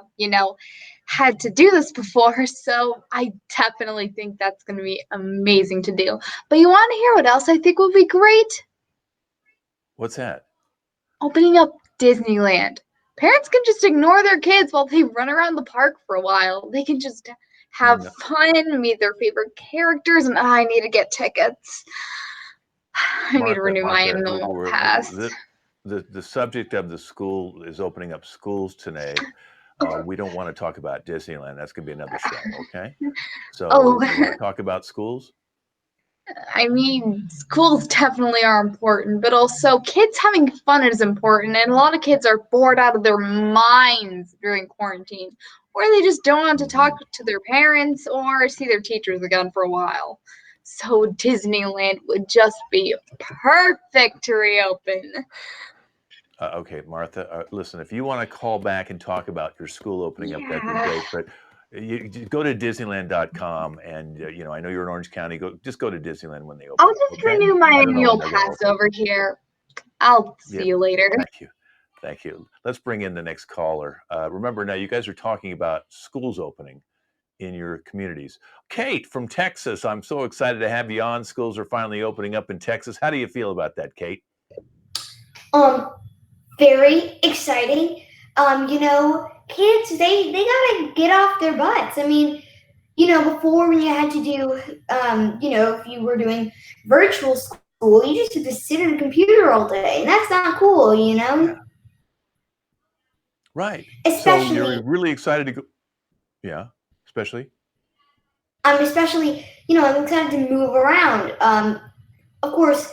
had to do this before. So I definitely think that's going to be amazing to do. But you want to hear what else I think would be great? What's that? Opening up Disneyland. Parents can just ignore their kids while they run around the park for a while. They can just have fun, meet their favorite characters, and I need to get tickets. I need to renew my annual pass. The subject of the school is opening up schools today. We don't want to talk about Disneyland. That's going to be another show, okay? So you want to talk about schools? I mean, schools definitely are important, but also kids having fun is important. And a lot of kids are bored out of their minds during quarantine. or they just don't want to talk to their parents or see their teachers again for a while. So Disneyland would just be perfect to reopen. Okay, Martha, listen, if you want to call back and talk about your school opening up, that'd be great. But you go to Disneyland.com, and I know you're in Orange County. Just go to Disneyland when they open. I'll just renew my annual pass over here. I'll see you later. Thank you. Thank you. Let's bring in the next caller. Remember now, you guys are talking about schools opening in your communities. Kate from Texas, I'm so excited to have you on. Schools are finally opening up in Texas. How do you feel about that, Kate? Very exciting. Kids, they gotta get off their butts. I mean, before when you had to do, if you were doing virtual school, you just had to sit at a computer all day, and that's not cool, Yeah. Right. Especially, so you're really excited to go. Yeah, especially. I'm excited to move around. Of course,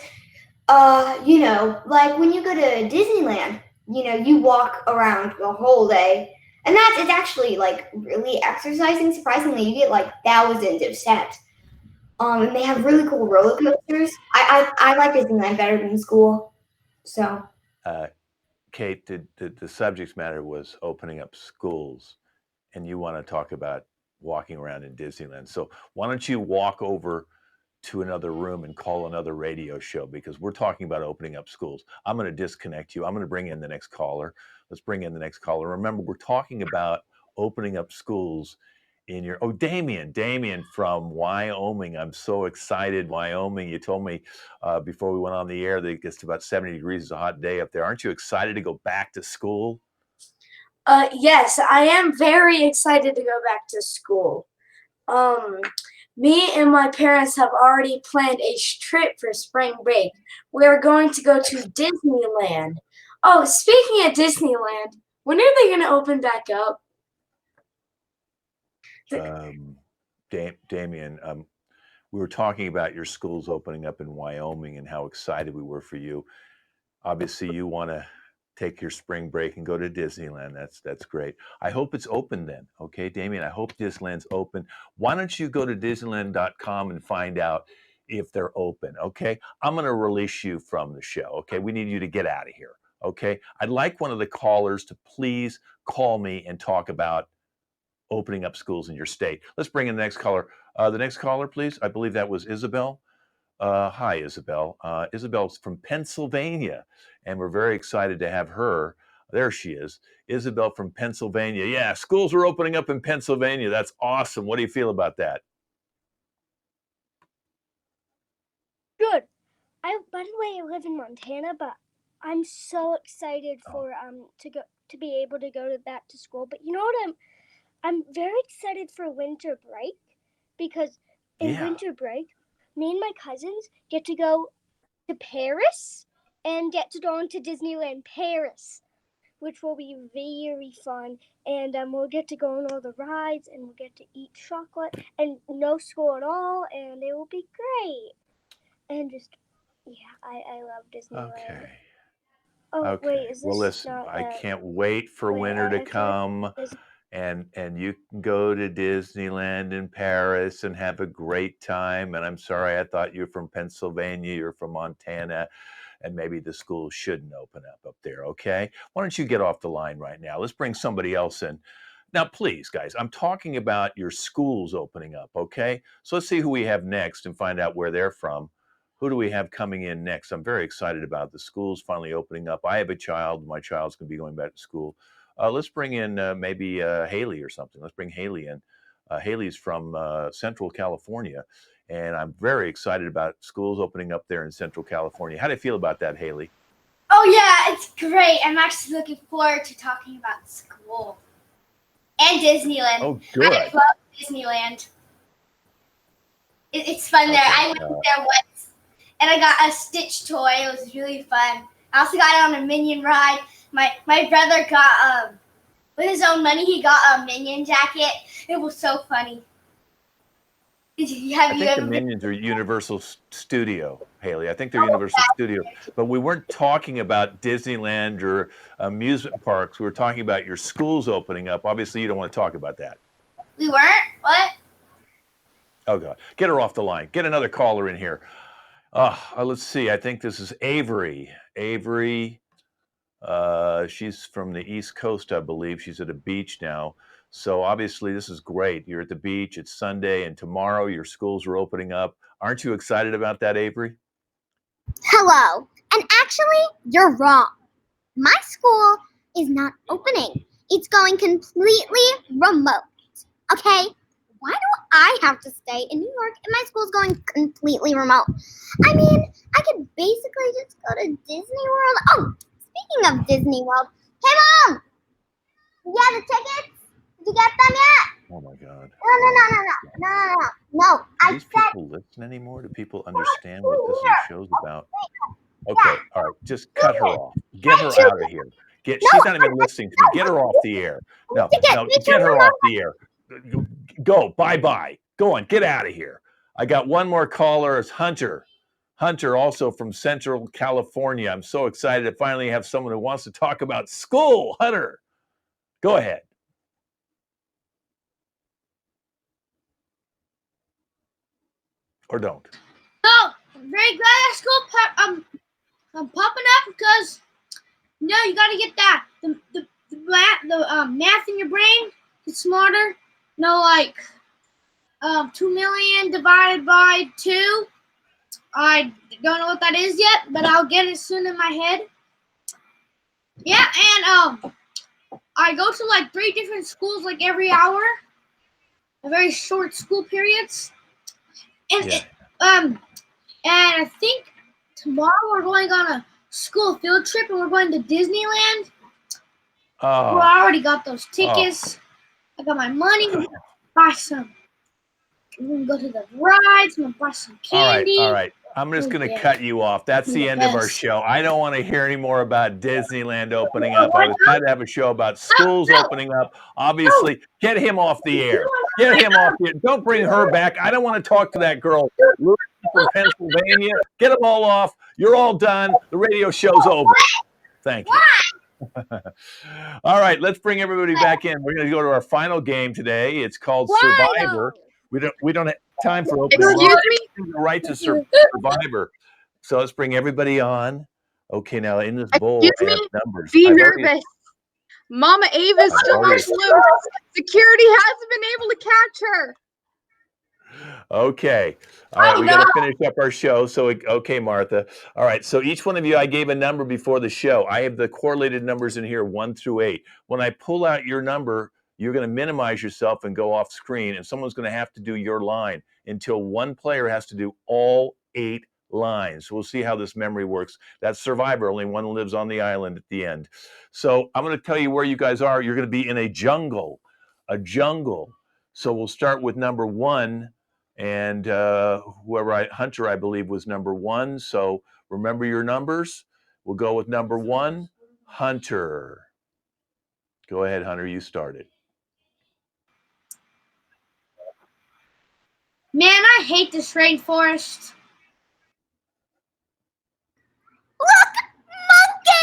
like when you go to Disneyland, you walk around the whole day. And it's actually like really exercising. Surprisingly, you get like thousands of steps. And they have really cool roller coasters. I like Disneyland better than school. So Kate, the subject matter was opening up schools, and you want to talk about walking around in Disneyland. So why don't you walk over to another room and call another radio show, because we're talking about opening up schools. I'm going to disconnect you. I'm going to bring in the next caller. Let's bring in the next caller. Remember, we're talking about opening up schools in your, Damien from Wyoming. I'm so excited. Wyoming, you told me before we went on the air that it gets to about 70 degrees. It's a hot day up there. Aren't you excited to go back to school? Yes, I am very excited to go back to school. Me and my parents have already planned a trip for spring break. We're going to go to Disneyland. Oh, speaking of Disneyland, when are they going to open back up? Damien, we were talking about your schools opening up in Wyoming and how excited we were for you. Obviously, you want to take your spring break and go to Disneyland. That's great. I hope it's open then. Okay, Damien, I hope Disneyland's open. Why don't you go to Disneyland.com and find out if they're open, okay? I'm going to release you from the show, okay? We need you to get out of here, okay? I'd like one of the callers to please call me and talk about opening up schools in your state. Let's bring in the next caller. The next caller, please. I believe that was Isabel. Hi, Isabel. Isabel's from Pennsylvania, and we're very excited to have her. There she is, Isabel from Pennsylvania. Yeah, schools are opening up in Pennsylvania. That's awesome. What do you feel about that? Good. By the way, I live in Montana, but I'm so excited for to be able to go back to school. But you know what? I'm very excited for winter break, because in winter break, me and my cousins get to go to Paris and get to go into Disneyland Paris, which will be very fun. And we'll get to go on all the rides, and we'll get to eat chocolate, and no school at all, and it will be great. And just, I love Disneyland. Okay. Oh, okay. wait, is this well, listen, not, I can't wait for winter to come. And you can go to Disneyland in Paris and have a great time. And I'm sorry, I thought you were from Pennsylvania, you're from Montana, and maybe the school shouldn't open up there, okay? Why don't you get off the line right now? Let's bring somebody else in. Now, please, guys, I'm talking about your schools opening up, okay? So let's see who we have next and find out where they're from. Who do we have coming in next? I'm very excited about the schools finally opening up. I have a child. My child's going to be going back to school. Let's bring in maybe Haley or something. Let's bring Haley in. Haley's from Central California, and I'm very excited about schools opening up there in Central California. How do you feel about that, Haley? Oh, yeah, it's great. I'm actually looking forward to talking about school and Disneyland. Oh, good. I love Disneyland. It's fun there. I went there once, and I got a Stitch toy. It was really fun. I also got on a Minion ride. My brother got, with his own money, he got a Minion jacket. It was so funny. Have I you think the ever been? Minions are Universal Studio, Haley. I think they're Universal Studio. But we weren't talking about Disneyland or amusement parks. We were talking about your schools opening up. Obviously, you don't want to talk about that. We weren't? What? Oh, God. Get her off the line. Get another caller in here. Let's see. I think this is Avery. Avery, she's from the East Coast, I believe. She's at a beach now. So obviously, this is great. You're at the beach. It's Sunday, and tomorrow your schools are opening up. Aren't you excited about that, Avery? Hello. And actually, you're wrong. My school is not opening. It's going completely remote. Okay? Why do I have to stay in New York and my school's going completely remote? I mean, I could basically just go to Disney World. Oh, speaking of Disney World, hey Mom! Yeah, the tickets? Did you get them yet? Oh my God. No. Do I these said people listen anymore? Do people understand what this show's about? Okay, all right, just cut her off. Get her out of here. She's not even listening to me. Get her off the air. No, get her off the air. Go, bye-bye. Go on, get out of here. I got one more caller. It's Hunter. Hunter, also from Central California. I'm so excited to finally have someone who wants to talk about school. Hunter, go ahead. Or don't. So, I'm very glad that school I'm popping up because you got to get that the math in your brain get smarter. Like 2 million divided by 2. I don't know what that is yet, but I'll get it soon in my head. Yeah, and I go to like 3 different schools like every hour, very short school periods, and Yeah. and I think tomorrow we're going on a school field trip and we're going to Disneyland. Oh. Well, I already got those tickets. I got my money. Buy some. We're gonna go to the rides. I'm gonna buy some candy. All right. I'm just going to cut you off. That's the end of our show. I don't want to hear any more about Disneyland opening up. I was trying to have a show about schools opening up. Obviously, get him off the air. Get him off the air. Don't bring her back. I don't want to talk to that girl from Pennsylvania. Get them all off. You're all done. The radio show's over. Thank you. All right, let's bring everybody back in. We're going to go to our final game today. It's called Survivor. We don't have time for opening. Excuse me? The right to Survivor. So let's bring everybody on. Okay, now in this bowl, Excuse I have me? numbers. Be nervous. Mama Ava's still on loose. Security hasn't been able to catch her. Okay. All right, we got to finish up our show. So, okay, Martha. All right, so each one of you, I gave a number before the show. I have the correlated numbers in here, 1 through 8. When I pull out your number, you're going to minimize yourself and go off screen, and someone's going to have to do your line until one player has to do all 8 lines. So we'll see how this memory works. That's Survivor. Only one lives on the island at the end. So I'm going to tell you where you guys are. You're going to be in a jungle. So we'll start with number 1. And Hunter, I believe, was number 1. So remember your numbers. We'll go with number 1, Hunter. Go ahead, Hunter. You started. Man, I hate this rainforest. Look, monkeys!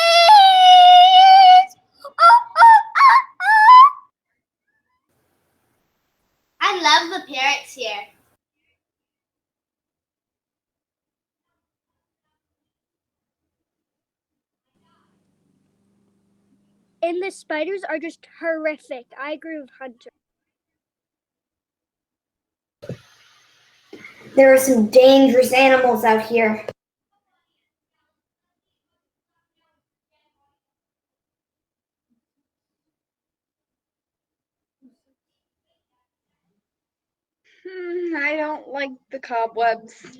I love the parrots here. And the spiders are just horrific. I agree with Hunter. There are some dangerous animals out here. I don't like the cobwebs.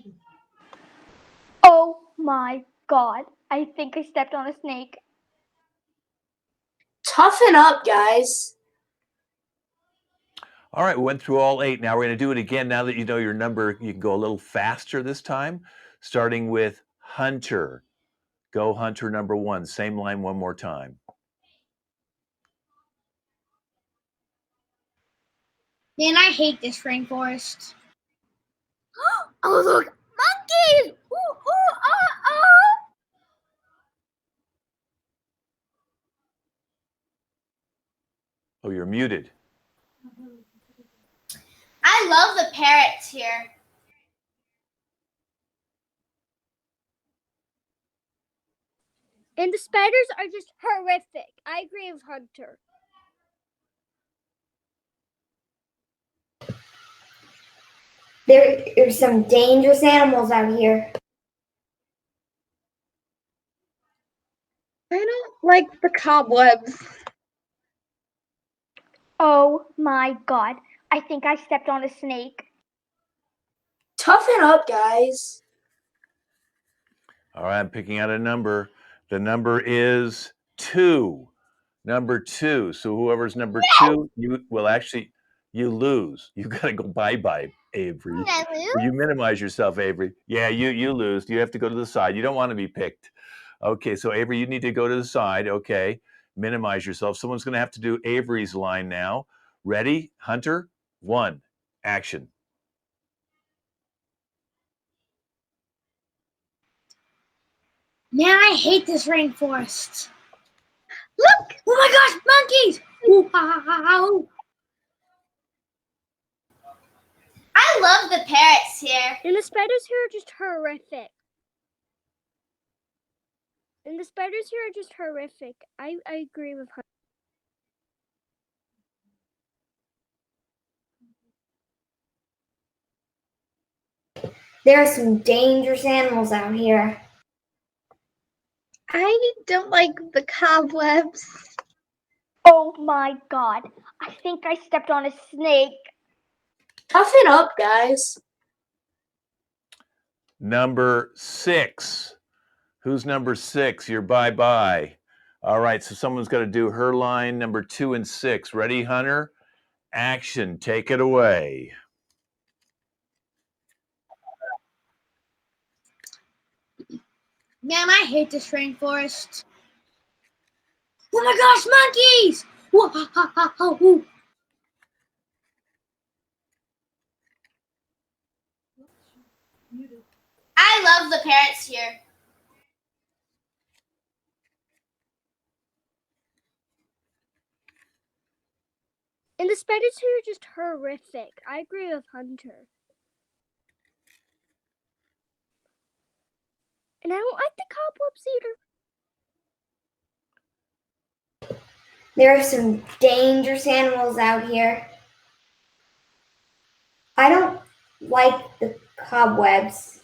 Oh my God. I think I stepped on a snake. Toughen up, guys. All right, we went through all 8. Now we're going to do it again. Now that you know your number, you can go a little faster this time, starting with Hunter. Go, Hunter, number 1. Same line one more time. Man, I hate this rainforest. Oh, look, monkeys! Ooh, ooh, oh, oh. Oh, you're muted. I love the parrots here. And the spiders are just horrific. I agree with Hunter. There's some dangerous animals out here. I don't like the cobwebs. Oh my god. I think I stepped on a snake. Toughen up, guys. All right, I'm picking out a number. The number is 2. Number 2. So whoever's number 2, you lose. You got to go bye-bye, Avery. Did I lose? You minimize yourself, Avery. Yeah, you lose. You have to go to the side. You don't want to be picked. Okay, so Avery, you need to go to the side. Okay, minimize yourself. Someone's going to have to do Avery's line now. Ready? Hunter, 1, action. Man, I hate this rainforest. Look! Oh my gosh, monkeys! Wow! I love the parrots here. And the spiders here are just horrific. And the spiders here are just horrific. I agree with Hunter. There are some dangerous animals out here. I don't like the cobwebs. Oh my god. I think I stepped on a snake. Toughen up, guys. Number 6. Who's number 6? You're bye-bye. All right, so someone's got to do her line, number 2 and 6. Ready, Hunter? Action. Take it away. Man, I hate this rainforest. Oh my gosh, monkeys! Wow! I love the parrots here. And the spiders here are just horrific. I agree with Hunter. And I don't like the cobwebs either. There are some dangerous animals out here. I don't like the cobwebs.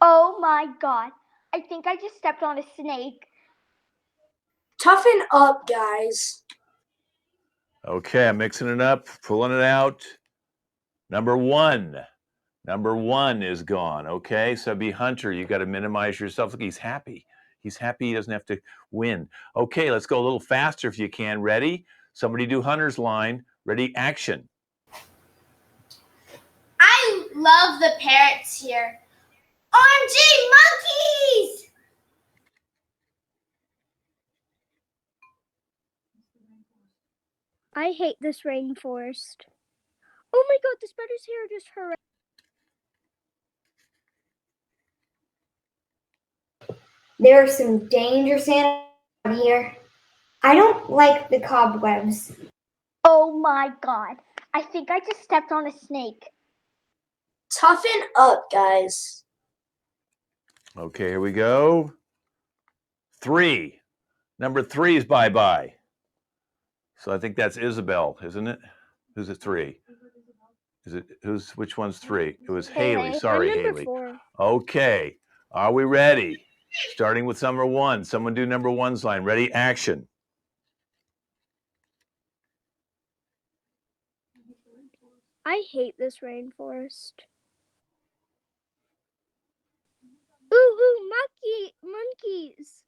Oh my god. I think I just stepped on a snake. Toughen up, guys. Okay, I'm mixing it up, pulling it out. Number 1. Number 1 is gone. Okay, so be Hunter. You got to minimize yourself. Look, he's happy. He's happy he doesn't have to win. Okay, let's go a little faster if you can. Ready? Somebody do Hunter's line. Ready? Action. I love the parrots here. OMG, monkeys! I hate this rainforest. Oh my god, the spiders here are just horrific. There are some dangerous animals out here. I don't like the cobwebs. Oh my god. I think I just stepped on a snake. Toughen up, guys. Okay, here we go. 3. Number 3 is bye-bye. So I think that's Isabel, isn't it? Who's it 3? Is it which one's 3? It was Haley. Sorry, I'm number Haley. 4. Okay. Are we ready? Starting with number 1. Someone do number 1's line. Ready? Action. I hate this rainforest. Ooh, monkeys.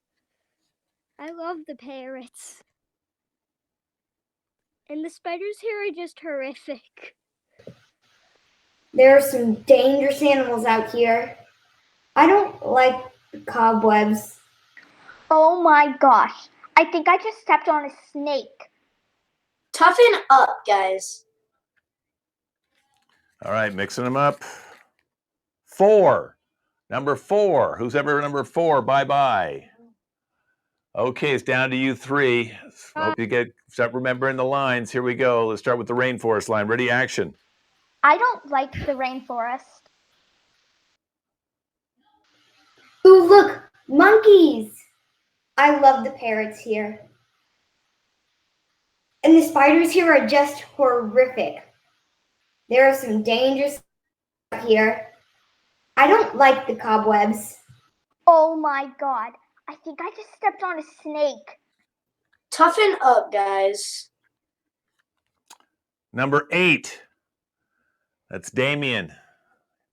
I love the parrots. And the spiders here are just horrific. There are some dangerous animals out here. I don't like the cobwebs. Oh my gosh. I think I just stepped on a snake. Toughen up, guys. All right, mixing them up. 4. Number 4. Who's ever number 4? Bye-bye. Okay, it's down to you 3. Hope you start remembering the lines. Here we go. Let's start with the rainforest line. Ready, action. I don't like the rainforest. Ooh, look, monkeys! I love the parrots here. And the spiders here are just horrific. There are some dangers here. I don't like the cobwebs. Oh my god. I think I just stepped on a snake. Toughen up, guys. Number 8. That's Damien.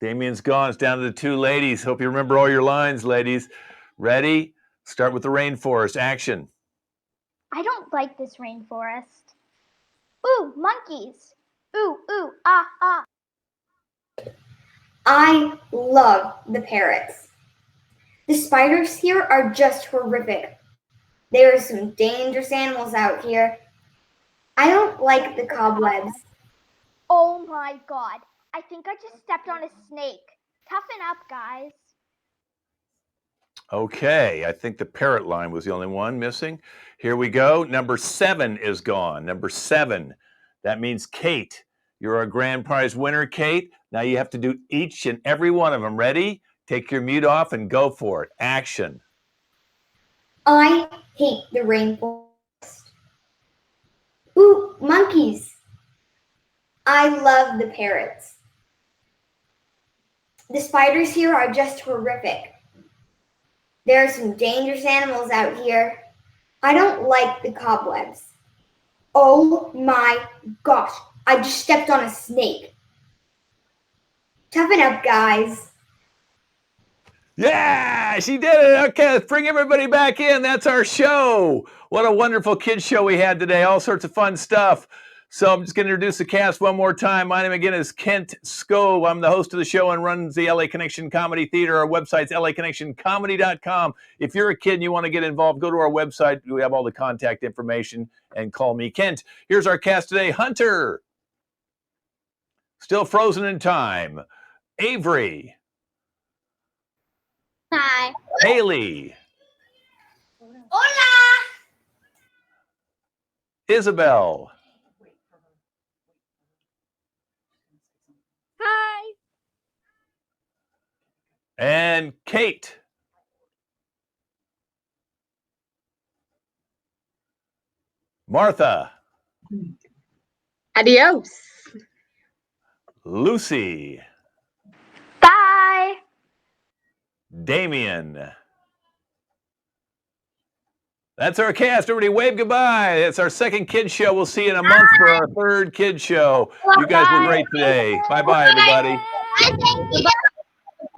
Damien's gone. It's down to the 2 ladies. Hope you remember all your lines, ladies. Ready? Start with the rainforest. Action. I don't like this rainforest. Ooh, monkeys. Ooh, ooh, ah, ah. I love the parrots. The spiders here are just horrific. There are some dangerous animals out here. I don't like the cobwebs. Oh my god. I think I just stepped on a snake. Toughen up, guys. Okay, I think the parrot line was the only one missing. Here we go. Number 7 is gone. Number 7. That means Kate. You're our grand prize winner, Kate. Now you have to do each and every one of them. Ready? Take your mute off and go for it. Action. I hate the rainforest. Ooh, monkeys. I love the parrots. The spiders here are just horrific. There are some dangerous animals out here. I don't like the cobwebs. Oh my gosh, I just stepped on a snake. Toughen up, guys. Yeah, she did it. Okay, let's bring everybody back in. That's our show. What a wonderful kids show we had today. All sorts of fun stuff. So I'm just going to introduce the cast one more time. My name again is Kent Scove. I'm the host of the show and runs the LA Connection Comedy Theater. Our website's laconnectioncomedy.com. If you're a kid and you want to get involved, go to our website. We have all the contact information and call me Kent. Here's our cast today. Hunter. Still frozen in time. Avery. Hi. Haley. Hola! Isabel. Hi. And Kate. Martha. Adios. Lucy. Bye. Damien. That's our cast. Everybody wave goodbye. It's our second kids show. We'll see you in a month for our third kids show. You guys were great today. Bye-bye, everybody. Thank you.